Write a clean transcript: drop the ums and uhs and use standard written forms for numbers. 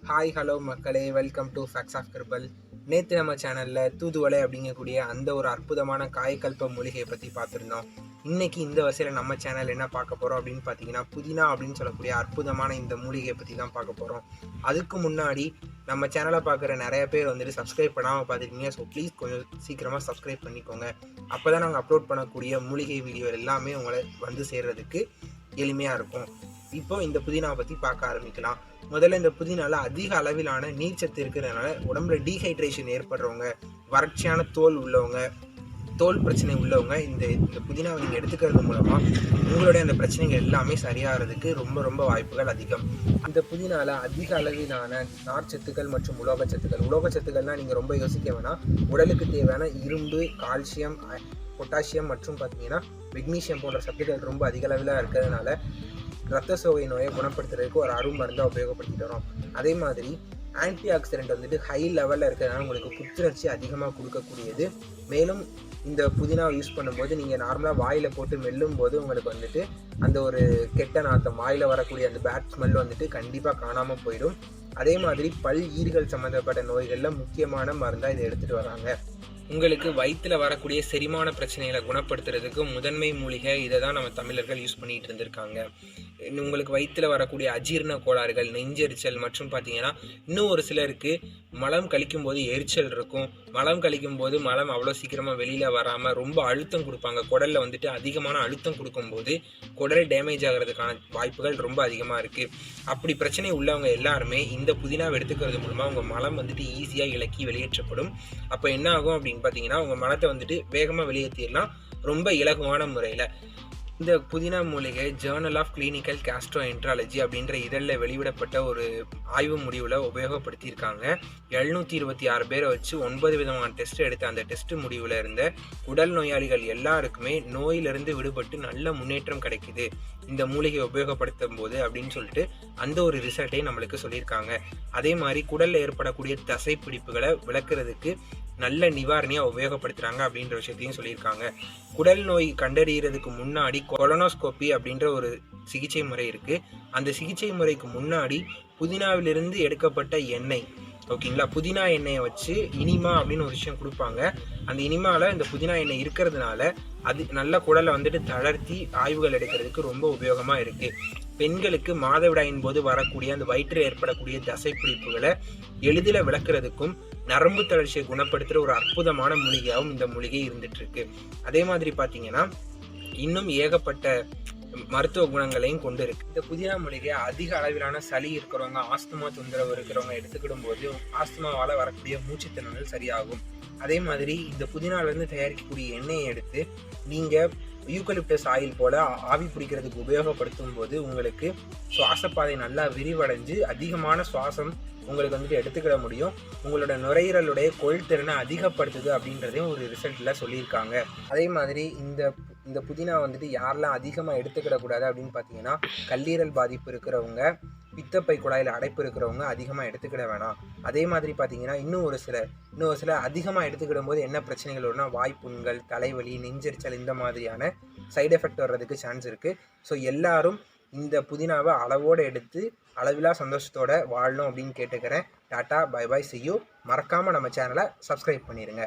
Hi hello மக்களே, welcome to facts of herbal. நேற்று நம்ம சேனலில் தூதுவளை அப்படிங்கக்கூடிய அந்த ஒரு அற்புதமான காயக்கல்ப மூலிகையை பற்றி பார்த்துருந்தோம். இன்றைக்கி இந்த வரிசையில் நம்ம சேனல் என்ன பார்க்க போகிறோம் அப்படின்னு பார்த்தீங்கன்னா, புதினா அப்படின்னு சொல்லக்கூடிய அற்புதமான இந்த மூலிகையை பற்றி தான் பார்க்க போகிறோம். அதுக்கு முன்னாடி நம்ம சேனலை பார்க்குற நிறைய பேர் வந்துட்டு சப்ஸ்கிரைப் பண்ணாமல் பார்த்துருக்கீங்க. ஸோ ப்ளீஸ் கொஞ்சம் சீக்கிரமாக சப்ஸ்கிரைப் பண்ணிக்கோங்க. அப்போ தான் நாங்கள் அப்லோட் பண்ணக்கூடிய மூலிகை வீடியோ எல்லாமே உங்களை வந்து சேர்கிறதுக்கு எளிமையாக இருக்கும். இப்போ இந்த புதினாவை பற்றி பார்க்க ஆரம்பிக்கலாம். முதல்ல இந்த புதினால அதிக அளவிலான நீர்ச்சத்து இருக்கிறதுனால உடம்புல டீஹைட்ரேஷன் ஏற்படுறவங்க, வறட்சியான தோல் உள்ளவங்க, தோல் பிரச்சனை உள்ளவங்க இந்த புதினாவை நீங்கள் எடுத்துக்கிறது மூலமாக உங்களுடைய அந்த பிரச்சனைகள் எல்லாமே சரியாகிறதுக்கு ரொம்ப வாய்ப்புகள் அதிகம். இந்த புதினால அதிக அளவிலான நார்ச்சத்துக்கள் மற்றும் உலோகச்சத்துக்கள்னால் நீங்கள் ரொம்ப யோசிக்க வேணாம். உடலுக்கு தேவையான இரும்பு, கால்சியம், பொட்டாசியம் மற்றும் பார்த்தீங்கன்னா மெக்னீஷியம் போன்ற சத்துக்கள் ரொம்ப அதிக அளவில் இருக்கிறதுனால இரத்த சோகை நோயை குணப்படுத்துறதுக்கு ஒரு அருமருந்தாக உபயோகப்படுத்திட்டு வரோம். அதே மாதிரி ஆன்டிஆக்சிடென்ட் வந்துட்டு ஹை லெவலில் இருக்கிறதுனால உங்களுக்கு புத்துணர்ச்சி அதிகமாக கொடுக்கக்கூடியது. மேலும் இந்த புதினாவை யூஸ் பண்ணும்போது நீங்கள் நார்மலாக வாயில் போட்டு மெல்லும் போது உங்களுக்கு வந்துட்டு அந்த ஒரு கெட்ட நாத்தம், வாயில் வரக்கூடிய அந்த பேட் ஸ்மெல் வந்துட்டு கண்டிப்பாக காணாமல் போயிடும். அதே மாதிரி ஈறுகள் சம்மந்தப்பட்ட நோய்களில் முக்கியமான மருந்தாக இதை எடுத்துகிட்டு வராங்க. உங்களுக்கு வயிற்றில் வரக்கூடிய செரிமான பிரச்சனைகளை குணப்படுத்துறதுக்கு முதன்மை மூலிகை இதை தான் நம்ம தமிழர்கள் யூஸ் பண்ணிகிட்டு இருந்திருக்காங்க. உங்களுக்கு வயிற்றில் வரக்கூடிய அஜீரண கோளாறுகள், நெஞ்செரிச்சல் மற்றும் பார்த்தீங்கன்னா இன்னும் ஒரு சிலருக்கு மலம் கழிக்கும் போது எரிச்சல் இருக்கும். மலம் கழிக்கும் போது மலம் அவ்வளோ சீக்கிரமாக வெளியில் வராமல் ரொம்ப அழுத்தம் கொடுப்பாங்க. குடலில் வந்துட்டு அதிகமான அழுத்தம் கொடுக்கும்போது குடல் டேமேஜ் ஆகிறதுக்கான வாய்ப்புகள் ரொம்ப அதிகமாக இருக்குது. அப்படி பிரச்சனை உள்ளவங்க எல்லாருமே இந்த புதினாவை எடுத்துக்கிறது மூலமாக உங்கள் மலம் வந்துட்டு ஈஸியாக இலக்கி வெளியேற்றப்படும். அப்போ என்ன ஆகும் அப்படின்னு பார்த்தீங்கன்னா உங்கள் மலத்தை வந்துட்டு வேகமாக வெளியேற்றிடலாம் ரொம்ப இலகுவான முறையில். இந்த புதினா மூலிகை ஜேர்னல் ஆஃப் கிளினிக்கல் கேஸ்ட்ரோஎன்ட்ராலஜி அப்படின்ற இதழில் வெளியிடப்பட்ட ஒரு ஆய்வு முடிவில் உபயோகப்படுத்தியிருக்காங்க. 726 பேரை வச்சு 9 விதமான டெஸ்ட் எடுத்த அந்த டெஸ்ட் முடிவில் இருந்த உடல் நோயாளிகள் எல்லாருக்குமே நோயிலிருந்து விடுபட்டு நல்ல முன்னேற்றம் கிடைக்குது இந்த மூலிகையை உபயோகப்படுத்தும் போது அப்படின்னு சொல்லிட்டு அந்த ஒரு ரிசல்ட்டையும் நம்மளுக்கு சொல்லியிருக்காங்க. அதே மாதிரி குடலில் ஏற்படக்கூடிய தசை பிடிப்புகளை விளக்குறதுக்கு நல்ல நிவாரணியாக உபயோகப்படுத்துகிறாங்க அப்படின்ற விஷயத்தையும் சொல்லியிருக்காங்க. குடல் நோய் கண்டறியறதுக்கு முன்னாடி கொலனோஸ்கோபி அப்படின்ற ஒரு சிகிச்சை முறை இருக்குது. அந்த சிகிச்சை முறைக்கு முன்னாடி புதினாவிலிருந்து எடுக்கப்பட்ட எண்ணெய், ஓகேங்களா, புதினா எண்ணெயை வச்சு இனிமா அப்படின்னு ஒரு விஷயம் கொடுப்பாங்க. அந்த இனிமாவில் இந்த புதினா எண்ணெய் இருக்கிறதுனால அது நல்ல குடலை வந்துட்டு தளர்த்தி ஆய்வுகள் எடுக்கிறதுக்கு ரொம்ப உபயோகமாக இருக்குது. பெண்களுக்கு மாதவிடாயின் போது வரக்கூடிய அந்த வயிற்றில் ஏற்படக்கூடிய தசை பிடிப்புகளை எளிதில் விளக்குறதுக்கும் நரம்பு தளர்ச்சியை குணப்படுத்துகிற ஒரு அற்புதமான மூலிகையாகவும் இந்த மூலிகை இருந்துட்டு இருக்கு. அதே மாதிரி பார்த்தீங்கன்னா இன்னும் ஏகப்பட்ட மருத்துவ குணங்களையும் கொண்டு இருக்கு. இந்த புதினா மூலிகை அதிக அளவிலான சளி இருக்கிறவங்க, ஆஸ்துமா தொந்தரவு இருக்கிறவங்க எடுத்துக்கிடும் போது ஆஸ்துமாவால் வரக்கூடிய மூச்சுத்திணறல் சரியாகும். அதே மாதிரி இந்த புதினாவிலேருந்து தயாரிக்கக்கூடிய எண்ணெயை எடுத்து நீங்கள் யூக்கலிப்டஸ் ஆயில் போல் ஆவி பிடிக்கிறதுக்கு உபயோகப்படுத்தும் போது உங்களுக்கு சுவாசப்பாதை நல்லா விரிவடைஞ்சு அதிகமான சுவாசம் உங்களுக்கு வந்துட்டு எடுத்துக்கிட முடியும். உங்களோட நுரையீரலுடைய கொள்திறனை அதிகப்படுத்துது அப்படின்றதையும் ஒரு ரிசல்ட்டில் சொல்லியிருக்காங்க. அதே மாதிரி இந்த புதினா வந்துட்டு யாரெல்லாம் அதிகமாக எடுத்துக்கிடக்கூடாது அப்படின்னு பார்த்தீங்கன்னா கல்லீரல் பாதிப்பு இருக்கிறவங்க, பித்தப்பை குழாயில் அடைப்பு இருக்கிறவங்க அதிகமாக எடுத்துக்கிட வேணாம். அதே மாதிரி பார்த்தீங்கன்னா இன்னும் ஒரு சில அதிகமாக எடுத்துக்கிடும் போது என்ன பிரச்சனைகள் வரும்னா வாய்ப்புண்கள், தலைவலி, நெஞ்செரிச்சல் இந்த மாதிரியான சைடு எஃபெக்ட் வர்றதுக்கு சான்ஸ் இருக்குது. ஸோ எல்லாரும் இந்த புதினாவை அளவோடு எடுத்து அளவிலா சந்தோஷத்தோட வாழணும் அப்படின்னு கேட்டுக்கிறேன். Tata, bye bye, see you. மறக்காமல் நம்ம சேனலை சப்ஸ்கிரைப் பண்ணிடுங்க.